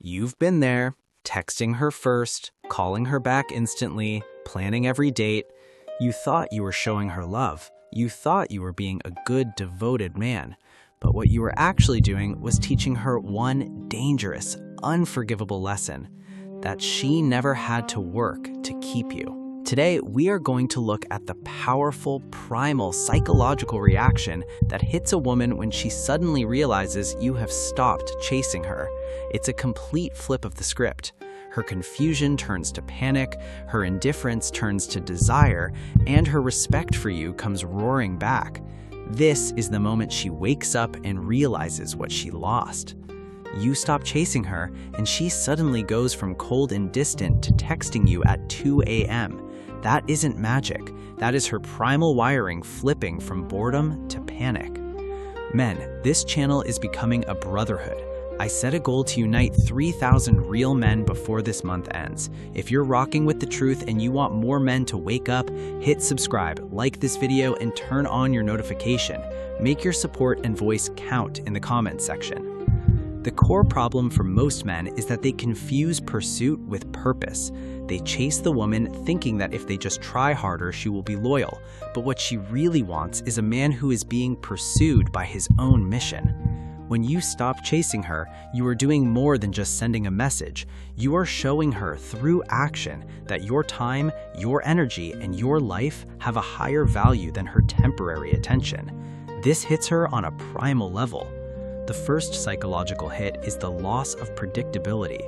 You've been there, texting her first, calling her back instantly, planning every date. You thought you were showing her love. You thought you were being a good, devoted man. But what you were actually doing was teaching her one dangerous, unforgivable lesson: that she never had to work to keep you. Today, we are going to look at the powerful, primal psychological reaction that hits a woman when she suddenly realizes you have stopped chasing her. It's a complete flip of the script. Her confusion turns to panic, her indifference turns to desire, and her respect for you comes roaring back. This is the moment she wakes up and realizes what she lost. You stop chasing her, and she suddenly goes from cold and distant to texting you at 2 a.m. That isn't magic. That is her primal wiring flipping from boredom to panic. Men, this channel is becoming a brotherhood. I set a goal to unite 3,000 real men before this month ends. If you're rocking with the truth and you want more men to wake up, hit subscribe, like this video, and turn on your notification. Make your support and voice count in the comments section. The core problem for most men is that they confuse pursuit with purpose. They chase the woman thinking that if they just try harder, she will be loyal. But what she really wants is a man who is being pursued by his own mission. When you stop chasing her, you are doing more than just sending a message. You are showing her through action that your time, your energy, and your life have a higher value than her temporary attention. This hits her on a primal level. The first psychological hit is the loss of predictability.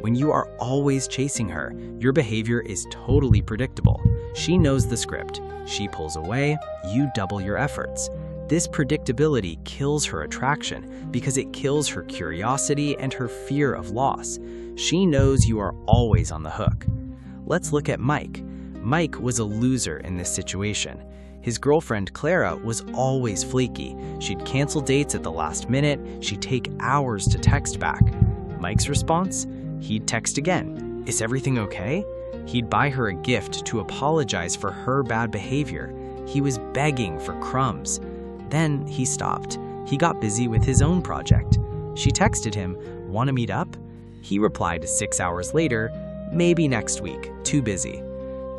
When you are always chasing her, your behavior is totally predictable. She knows the script. She pulls away, you double your efforts. This predictability kills her attraction because it kills her curiosity and her fear of loss. She knows you are always on the hook. Let's look at Mike. Mike was a loser in this situation. His girlfriend, Clara, was always flaky. She'd cancel dates at the last minute. She'd take hours to text back. Mike's response? He'd text again. Is everything okay? He'd buy her a gift to apologize for her bad behavior. He was begging for crumbs. Then he stopped. He got busy with his own project. She texted him, "Want to meet up?" He replied 6 hours later, "Maybe next week, too busy."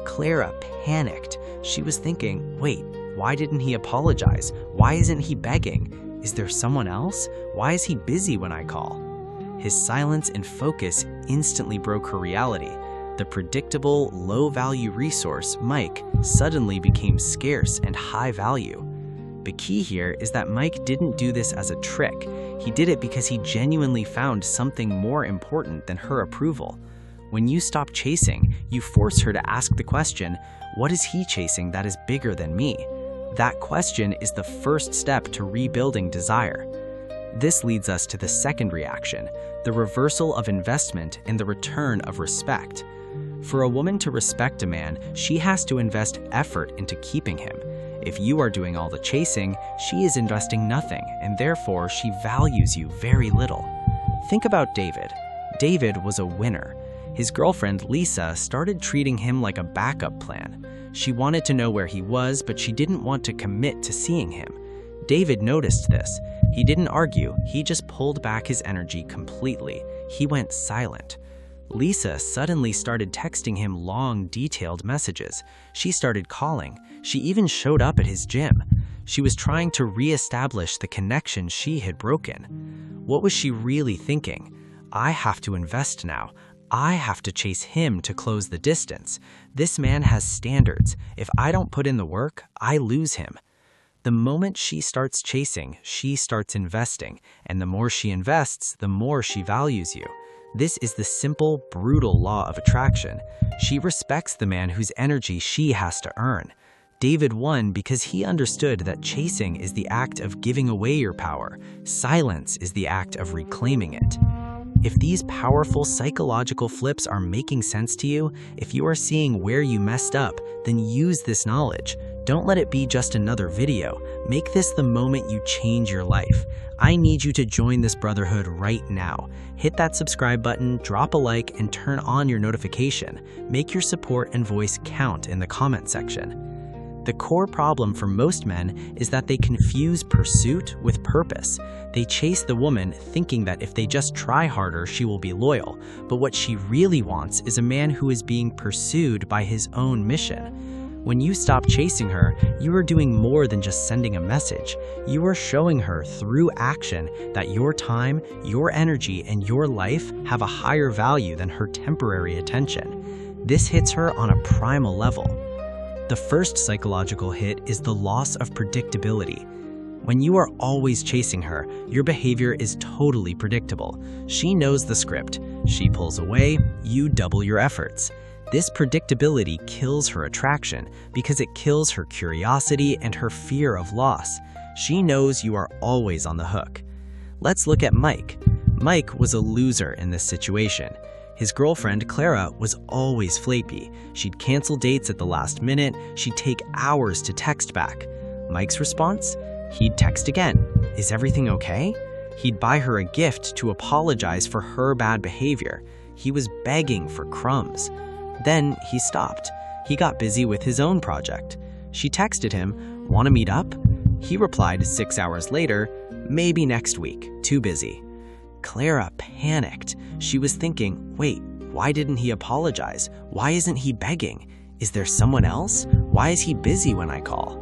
Clara panicked. She was thinking, wait, why didn't he apologize? Why isn't he begging? Is there someone else? Why is he busy when I call? His silence and focus instantly broke her reality. The predictable, low-value resource, Mike, suddenly became scarce and high value. The key here is that Mike didn't do this as a trick. He did it because he genuinely found something more important than her approval. When you stop chasing, you force her to ask the question, what is he chasing that is bigger than me? That question is the first step to rebuilding desire. This leads us to the second reaction, the reversal of investment and the return of respect. For a woman to respect a man, she has to invest effort into keeping him. If you are doing all the chasing, she is investing nothing, and therefore she values you very little. Think about David. David was a winner. His girlfriend, Lisa, started treating him like a backup plan. She wanted to know where he was, but she didn't want to commit to seeing him. David noticed this. He didn't argue, he just pulled back his energy completely. He went silent. Lisa suddenly started texting him long, detailed messages. She started calling. She even showed up at his gym. She was trying to re-establish the connection she had broken. What was she really thinking? I have to invest now. I have to chase him to close the distance. This man has standards. If I don't put in the work, I lose him. The moment she starts chasing, she starts investing. And the more she invests, the more she values you. This is the simple, brutal law of attraction. She respects the man whose energy she has to earn. David won because he understood that chasing is the act of giving away your power. Silence is the act of reclaiming it. If these powerful psychological flips are making sense to you, if you are seeing where you messed up, then use this knowledge. Don't let it be just another video. Make this the moment you change your life. I need you to join this brotherhood right now. Hit that subscribe button, drop a like, and turn on your notification. Make your support and voice count in the comment section. The core problem for most men is that they confuse pursuit with purpose. They chase the woman thinking that if they just try harder, she will be loyal. But what she really wants is a man who is being pursued by his own mission. When you stop chasing her, you are doing more than just sending a message. You are showing her through action that your time, your energy, and your life have a higher value than her temporary attention. This hits her on a primal level. The first psychological hit is the loss of predictability. When you are always chasing her, your behavior is totally predictable. She knows the script. She pulls away, you double your efforts. This predictability kills her attraction because it kills her curiosity and her fear of loss. She knows you are always on the hook. Let's look at Mike. Mike was a loser in this situation. His girlfriend, Clara, was always flaky. She'd cancel dates at the last minute. She'd take hours to text back. Mike's response? He'd text again. Is everything okay? He'd buy her a gift to apologize for her bad behavior. He was begging for crumbs. Then he stopped. He got busy with his own project. She texted him, "Want to meet up?" He replied 6 hours later, "Maybe next week, too busy." Clara panicked. She was thinking, wait, why didn't he apologize? Why isn't he begging? Is there someone else? Why is he busy when I call?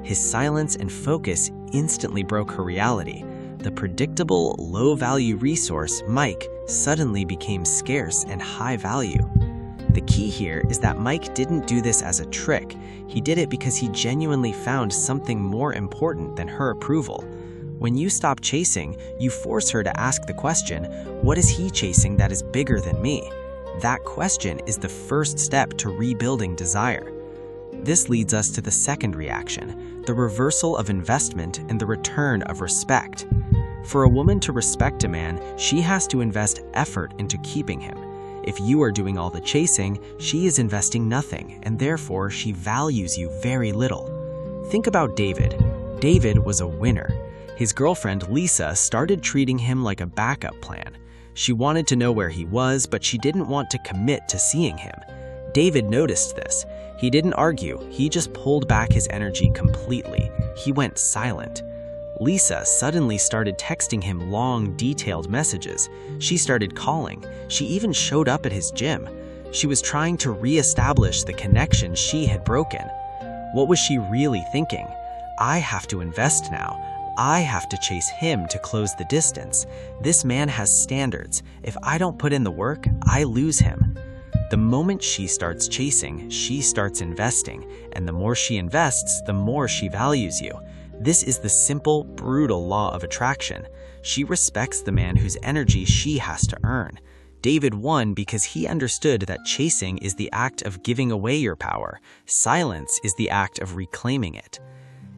His silence and focus instantly broke her reality. The predictable, low-value resource, Mike, suddenly became scarce and high value. The key here is that Mike didn't do this as a trick. He did it because he genuinely found something more important than her approval. When you stop chasing, you force her to ask the question, what is he chasing that is bigger than me? That question is the first step to rebuilding desire. This leads us to the second reaction, the reversal of investment and the return of respect. For a woman to respect a man, she has to invest effort into keeping him. If you are doing all the chasing, she is investing nothing, and therefore she values you very little. Think about David. David was a winner. His girlfriend, Lisa, started treating him like a backup plan. She wanted to know where he was, but she didn't want to commit to seeing him. David noticed this. He didn't argue, he just pulled back his energy completely. He went silent. Lisa suddenly started texting him long, detailed messages. She started calling. She even showed up at his gym. She was trying to re-establish the connection she had broken. What was she really thinking? I have to invest now. I have to chase him to close the distance. This man has standards. If I don't put in the work, I lose him. The moment she starts chasing, she starts investing, and the more she invests, the more she values you. This is the simple, brutal law of attraction. She respects the man whose energy she has to earn. David won because he understood that chasing is the act of giving away your power. Silence is the act of reclaiming it.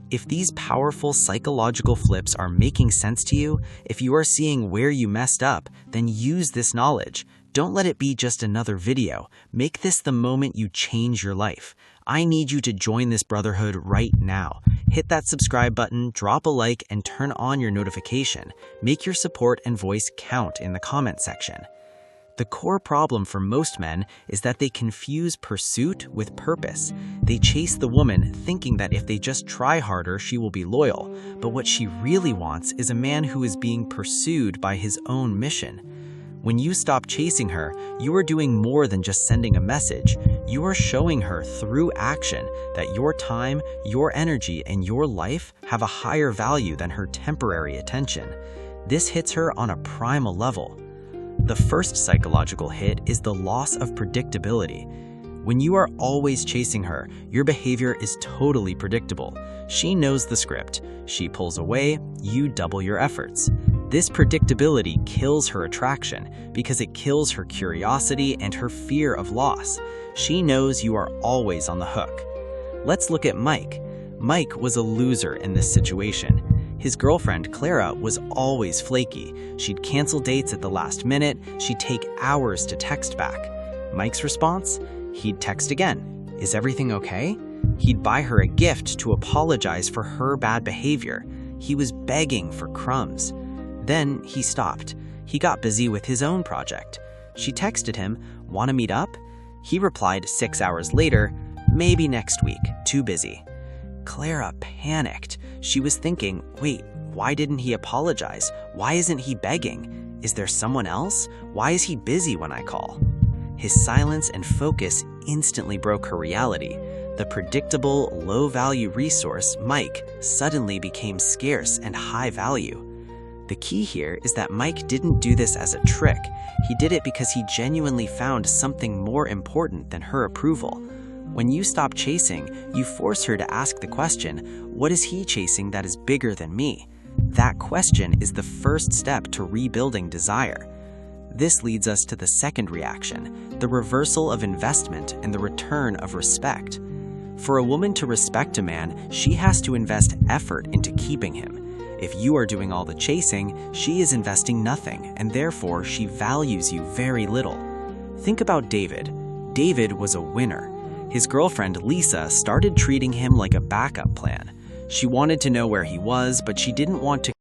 If these powerful psychological flips are making sense to you, if you are seeing where you messed up, then use this knowledge. Don't let it be just another video. Make this the moment you change your life. I need you to join this brotherhood right now. Hit that subscribe button, drop a like, and turn on your notification. Make your support and voice count in the comment section. The core problem for most men is that they confuse pursuit with purpose. They chase the woman thinking that if they just try harder, she will be loyal. But what she really wants is a man who is being pursued by his own mission. When you stop chasing her, you are doing more than just sending a message. You are showing her through action that your time, your energy, and your life have a higher value than her temporary attention. This hits her on a primal level. The first psychological hit is the loss of predictability. When you are always chasing her, your behavior is totally predictable. She knows the script. She pulls away, you double your efforts. This predictability kills her attraction because it kills her curiosity and her fear of loss. She knows you are always on the hook. Let's look at Mike. Mike was a loser in this situation. His girlfriend, Clara, was always flaky. She'd cancel dates at the last minute. She'd take hours to text back. Mike's response? He'd text again. Is everything okay? He'd buy her a gift to apologize for her bad behavior. He was begging for crumbs. Then he stopped. He got busy with his own project. She texted him, "Want to meet up?" He replied 6 hours later, "Maybe next week, too busy." Clara panicked. She was thinking, wait, why didn't he apologize? Why isn't he begging? Is there someone else? Why is he busy when I call? His silence and focus instantly broke her reality. The predictable, low-value resource, Mike, suddenly became scarce and high value. The key here is that Mike didn't do this as a trick. He did it because he genuinely found something more important than her approval. When you stop chasing, you force her to ask the question, what is he chasing that is bigger than me? That question is the first step to rebuilding desire. This leads us to the second reaction, the reversal of investment and the return of respect. For a woman to respect a man, she has to invest effort into keeping him. If you are doing all the chasing, she is investing nothing, and therefore she values you very little. Think about David. David was a winner. His girlfriend, Lisa, started treating him like a backup plan. She wanted to know where he was, but she didn't want to